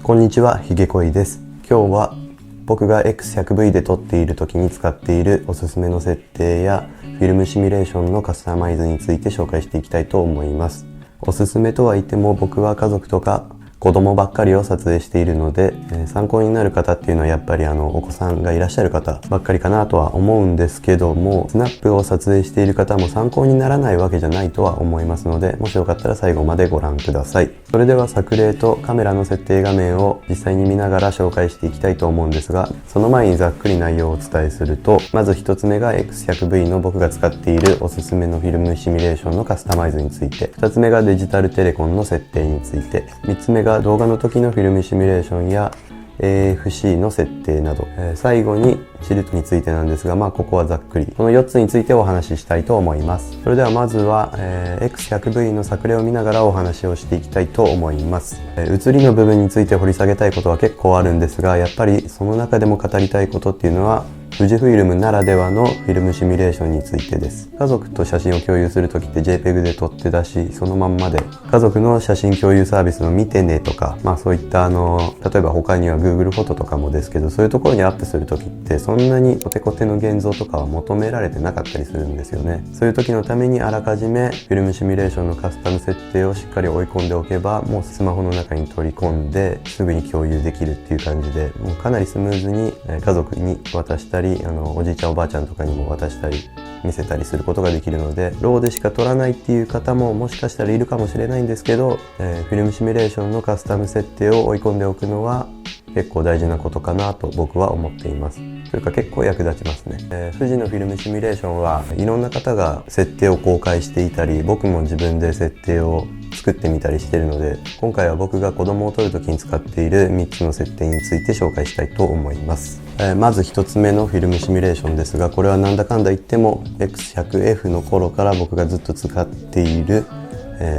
こんにちは、ひげこいです。今日は僕が X100V で撮っている時に使っているおすすめの設定やフィルムシミュレーションのカスタマイズについて紹介していきたいと思います。おすすめとは言っても僕は家族とか子供ばっかりを撮影しているので、参考になる方っていうのはやっぱりお子さんがいらっしゃる方ばっかりかなとは思うんですけども、スナップを撮影している方も参考にならないわけじゃないとは思いますので、もしよかったら最後までご覧ください。それでは作例とカメラの設定画面を実際に見ながら紹介していきたいと思うんですが、その前にざっくり内容をお伝えすると、まず一つ目が X100V の僕が使っているおすすめのフィルムシミュレーションのカスタマイズについて、二つ目がデジタルテレコンの設定について、三つ目が動画の時のフィルムシミュレーションや AFC の設定など、最後にチルトについてなんですが、ここはざっくりこの4つについてお話ししたいと思います。それではまずは、X100V の作例を見ながらお話をしていきたいと思います。写りの部分について掘り下げたいことは結構あるんですが、やっぱりその中でも語りたいことっていうのは富士フイルムならではのフィルムシミュレーションについてです。家族と写真を共有するときって JPEG で撮って出し、そのまんまで家族の写真共有サービスの見てねとか、そういった例えば他には Google フォトとかもですけど、そういうところにアップするときってそんなにコテコテの現像とかは求められてなかったりするんですよね。そういう時のためにあらかじめフィルムシミュレーションのカスタム設定をしっかり追い込んでおけば、もうスマホの中に取り込んですぐに共有できるっていう感じで、もうかなりスムーズに家族に渡したり、おじいちゃんおばあちゃんとかにも渡したり見せたりすることができるので、ローでしか撮らないっていう方ももしかしたらいるかもしれないんですけど、フィルムシミュレーションのカスタム設定を追い込んでおくのは結構大事なことかなと僕は思っています。それから結構役立ちますね。富士のフィルムシミュレーションはいろんな方が設定を公開していたり、僕も自分で設定を作ってみたりしているので、今回は僕が子供を撮るときに使っている3つの設定について紹介したいと思います。まず1つ目のフィルムシミュレーションですが、これはなんだかんだ言っても X100F の頃から僕がずっと使っている、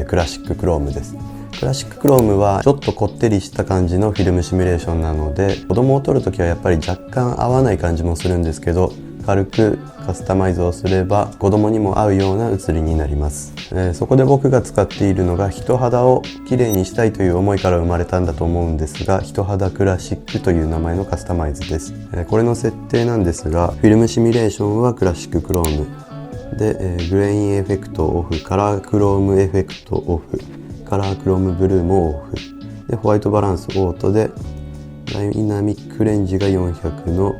クラシッククロームです。クラシッククロームはちょっとこってりした感じのフィルムシミュレーションなので、子供を撮るときはやっぱり若干合わない感じもするんですけど、軽くカスタマイズをすれば子供にも合うような写りになります。そこで僕が使っているのが、人肌を綺麗にしたいという思いから生まれたんだと思うんですが、人肌クラシックという名前のカスタマイズです。これの設定なんですが、フィルムシミュレーションはクラシッククロームで、グレインエフェクトオフ、カラークロームエフェクトオフ、カラークロームブルーもオフで、ホワイトバランスオートで、ダイナミックレンジが400の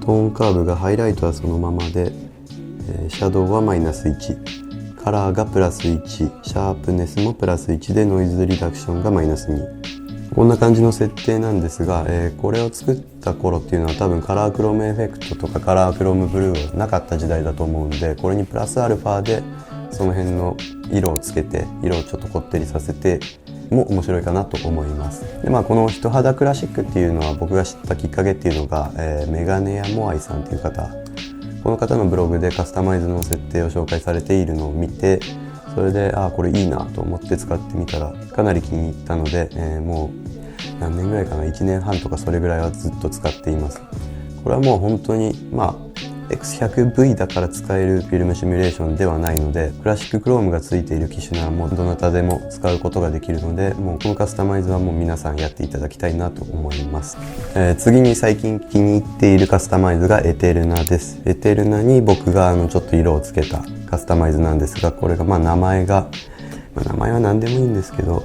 トーンカーブがハイライトはそのままで、シャドウはマイナス1、カラーがプラス1、シャープネスもプラス1で、ノイズリダクションがマイナス2。こんな感じの設定なんですが、これを作った頃っていうのは多分カラークロームエフェクトとかカラークロームブルーはなかった時代だと思うんで、これにプラスアルファでその辺の色をつけて、色をちょっとこってりさせても面白いかなと思います。で、この人肌クラシックっていうのは僕が知ったきっかけっていうのが、メガネ屋モアイさんっていう方、この方のブログでカスタマイズの設定を紹介されているのを見て、それでこれいいなと思って使ってみたらかなり気に入ったので、もう何年ぐらいかな、1年半とかそれぐらいはずっと使っています。これはもう本当にX100V だから使えるフィルムシミュレーションではないので、クラシッククロームがついている機種ならもうどなたでも使うことができるので、もうこのカスタマイズはもう皆さんやっていただきたいなと思います。次に最近気に入っているカスタマイズがエテルナです。エテルナに僕がちょっと色をつけたカスタマイズなんですが、これが名前は何でもいいんですけど、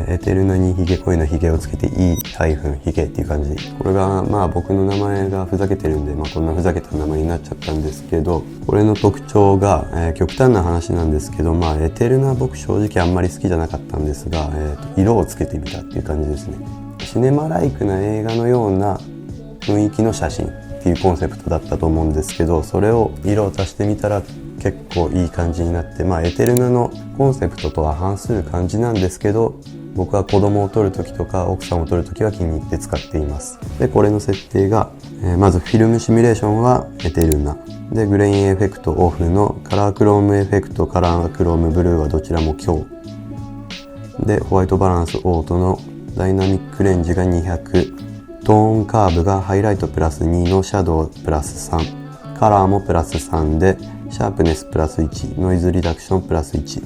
エテルナにヒゲ恋のヒゲをつけてヒゲっていう感じ。これが僕の名前がふざけてるんで、こんなふざけた名前になっちゃったんですけど、これの特徴が、極端な話なんですけど、エテルナ僕正直あんまり好きじゃなかったんですが、色をつけてみたっていう感じですね。シネマライクな映画のような雰囲気の写真っていうコンセプトだったと思うんですけど、それを色を足してみたら結構いい感じになって、エテルナのコンセプトとは反する感じなんですけど、僕は子供を撮るときとか奥さんを撮るときは気に入って使っています。で、これの設定が、まずフィルムシミュレーションはエテルナで、グレインエフェクトオフのカラークロームエフェクト、カラークロームブルーはどちらも強で、ホワイトバランスオートのダイナミックレンジが200、トーンカーブがハイライトプラス2のシャドウプラス3、カラーもプラス3で、シャープネスプラス1、ノイズリダクションプラス1、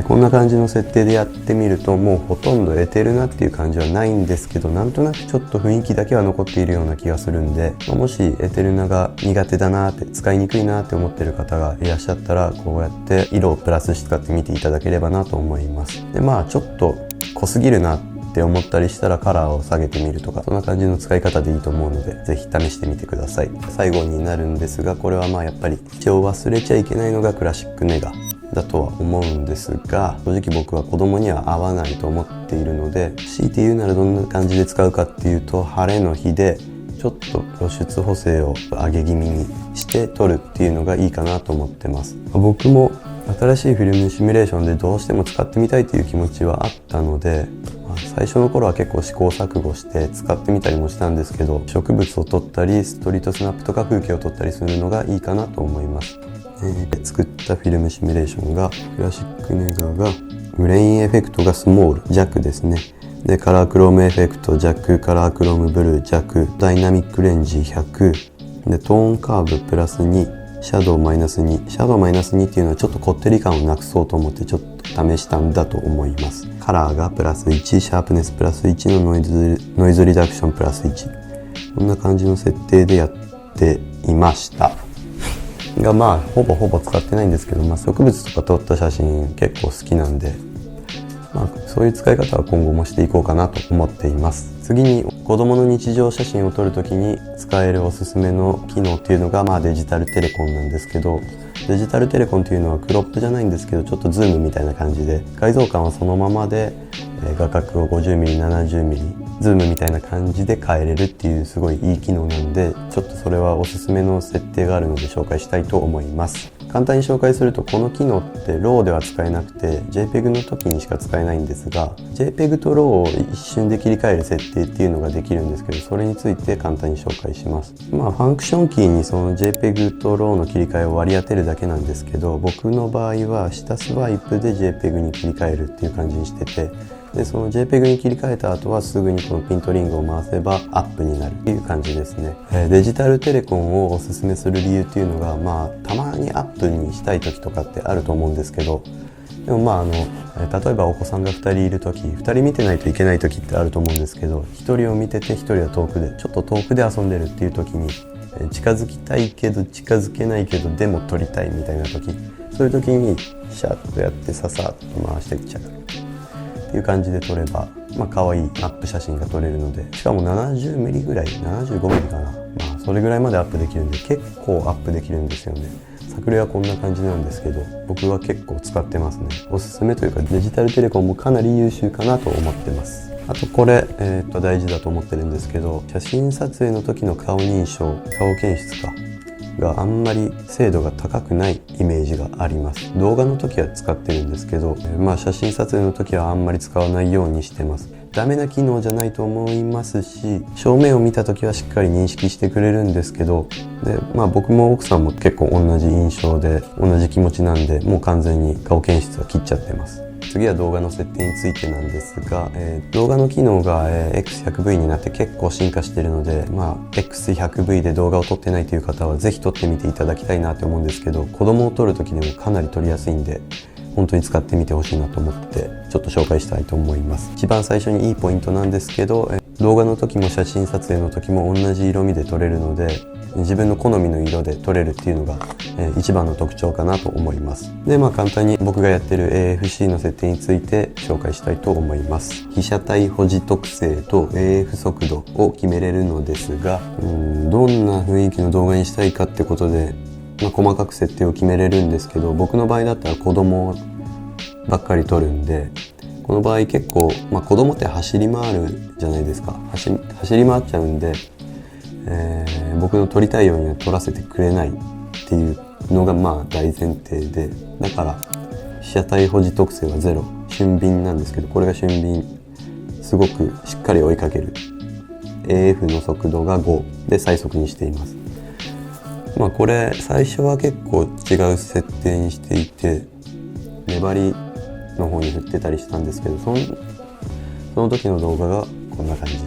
こんな感じの設定でやってみるともうほとんどエテルナっていう感じはないんですけど、なんとなくちょっと雰囲気だけは残っているような気がするんで、もしエテルナが苦手だなって使いにくいなって思ってる方がいらっしゃったら、こうやって色をプラスして使ってみていただければなと思います。でちょっと濃すぎるなって思ったりしたらカラーを下げてみるとか、そんな感じの使い方でいいと思うので、ぜひ試してみてください。最後になるんですが、これはやっぱり一応忘れちゃいけないのがクラシックネガだとは思うんですが、正直僕は子供には合わないと思っているので、強いて言うならどんな感じで使うかっていうと、晴れの日でちょっと露出補正を上げ気味にして撮るっていうのがいいかなと思ってます。僕も新しいフィルムシミュレーションでどうしても使ってみたいという気持ちはあったので、最初の頃は結構試行錯誤して使ってみたりもしたんですけど、植物を撮ったりストリートスナップとか風景を撮ったりするのがいいかなと思います。作ったフィルムシミュレーションがクラシックネガがグレインエフェクトがスモール弱ですね。でカラークロームエフェクト弱、カラークロームブルー弱、ダイナミックレンジ100でトーンカーブプラス2、シャドウマイナス2。シャドウマイナス2っていうのはちょっとこってり感をなくそうと思ってちょっと試したんだと思います。カラーがプラス1、シャープネスプラス1のノイズリダクションプラス1。こんな感じの設定でやっていましたが、ほぼ使ってないんですけど、植物とか撮った写真結構好きなんで、そういう使い方は今後もしていこうかなと思っています。次に子供の日常写真を撮るときに使えるおすすめの機能っていうのがデジタルテレコンなんですけど、デジタルテレコンっていうのはクロップじゃないんですけど、ちょっとズームみたいな感じで解像感はそのままで画角を 50mm、70mm ズームみたいな感じで変えれるっていうすごいいい機能なんで、ちょっとそれはおすすめの設定があるので紹介したいと思います。簡単に紹介すると、この機能って RAW では使えなくて JPEG の時にしか使えないんですが、 JPEG と RAW を一瞬で切り替える設定っていうのができるんですけど、それについて簡単に紹介します。ファンクションキーにその JPEG と RAW の切り替えを割り当てるだけなんですけど、僕の場合は下スワイプで JPEG に切り替えるっていう感じにしてて、でその JPEG に切り替えた後はすぐにこのピントリングを回せばアップになるっていう感じですね。デジタルテレコンをおすすめする理由っていうのが、たまにアップにしたい時とかってあると思うんですけど、でも例えばお子さんが2人いる時、2人見てないといけない時ってあると思うんですけど、1人を見てて1人は遠くでちょっと遠くで遊んでるっていう時に、近づきたいけど近づけないけどでも撮りたいみたいな時、そういう時にシャッとやってささっと回していっちゃうっていう感じで撮れば、可愛いアップ写真が撮れるので、しかも 70mm ぐらい、75mm かな、それぐらいまでアップできるんで結構アップできるんですよね。作例はこんな感じなんですけど、僕は結構使ってますね。おすすめというか、デジタルテレコンもかなり優秀かなと思ってます。あとこれ、大事だと思ってるんですけど、写真撮影の時の顔認証、顔検出があんまり精度が高くないイメージがあります。動画の時は使ってるんですけど、写真撮影の時はあんまり使わないようにしてます。ダメな機能じゃないと思いますし、正面を見た時はしっかり認識してくれるんですけど、で僕も奥さんも結構同じ印象で同じ気持ちなんで、もう完全に顔検出は切っちゃってます。次は動画の設定についてなんですが、動画の機能が、X100V になって結構進化しているので、X100V で動画を撮ってないという方はぜひ撮ってみていただきたいなと思うんですけど、子供を撮る時でもかなり撮りやすいんで、本当に使ってみてほしいなと思ってちょっと紹介したいと思います。一番最初にいいポイントなんですけど、動画の時も写真撮影の時も同じ色味で撮れるので、自分の好みの色で撮れるっていうのが、一番の特徴かなと思います。で簡単に僕がやってる AFC の設定について紹介したいと思います。被写体保持特性と AF 速度を決めれるのですが、どんな雰囲気の動画にしたいかってことで、細かく設定を決めれるんですけど、僕の場合だったら子供ばっかり撮るんで、この場合結構、子供って走り回るじゃないですか。走り回っちゃうんで、僕の撮りたいようには撮らせてくれないっていうのが大前提で、だから被写体保持特性は0、俊敏なんですけど、これが俊敏、すごくしっかり追いかける。 AF の速度が5で最速にしています。これ最初は結構違う設定にしていて、粘りの方に振ってたりしたんですけど、その時の動画がこんな感じで、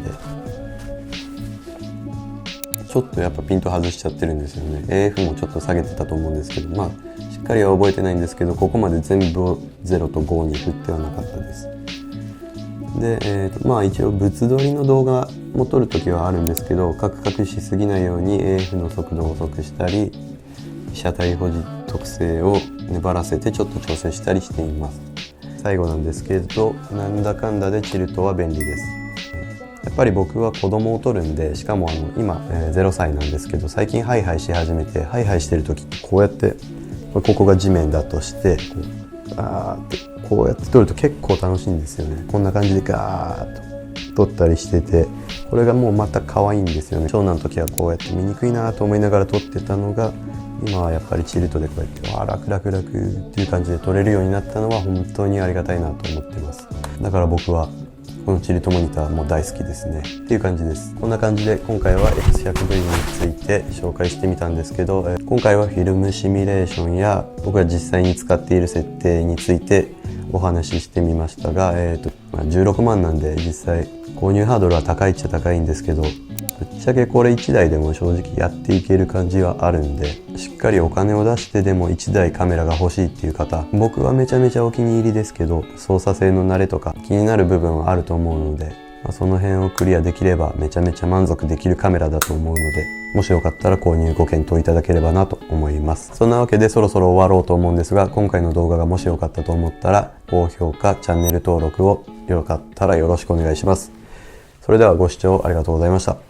ちょっとやっぱピント外しちゃってるんですよね。AF もちょっと下げてたと思うんですけど、しっかりは覚えてないんですけど、ここまで全部を0と5に振ってはなかったです。で、一応物撮りの動画も撮るときはあるんですけど、カクカクしすぎないように AF の速度を遅くしたり、被写体保持特性を粘らせてちょっと調整したりしています。最後なんですけれど、なんだかんだでチルトは便利です。やっぱり僕は子供を撮るんで、しかも今、0歳なんですけど、最近ハイハイし始めて、ハイハイしてる時ってこうやって、ここが地面だとしてこうやって撮ると結構楽しいんですよね。こんな感じでガーッと撮ったりしてて、これがもうまた可愛いんですよね。長男の時はこうやって見にくいなと思いながら撮ってたのが、今はやっぱりチルトでこうやって楽楽楽っていう感じで撮れるようになったのは本当にありがたいなと思ってます。だから僕はこのチルトモニターも大好きですねっていう感じです。こんな感じで今回は X100V について紹介してみたんですけど、今回はフィルムシミュレーションや僕が実際に使っている設定についてお話ししてみましたが、16万なんで実際購入ハードルは高いっちゃ高いんですけど、ぶっちゃけこれ1台でも正直やっていける感じはあるんで、しっかりお金を出してでも1台カメラが欲しいっていう方、僕はめちゃめちゃお気に入りですけど、操作性の慣れとか気になる部分はあると思うので、その辺をクリアできればめちゃめちゃ満足できるカメラだと思うので、もしよかったら購入ご検討いただければなと思います。そんなわけでそろそろ終わろうと思うんですが、今回の動画がもしよかったと思ったら高評価、チャンネル登録をよかったらよろしくお願いします。それではご視聴ありがとうございました。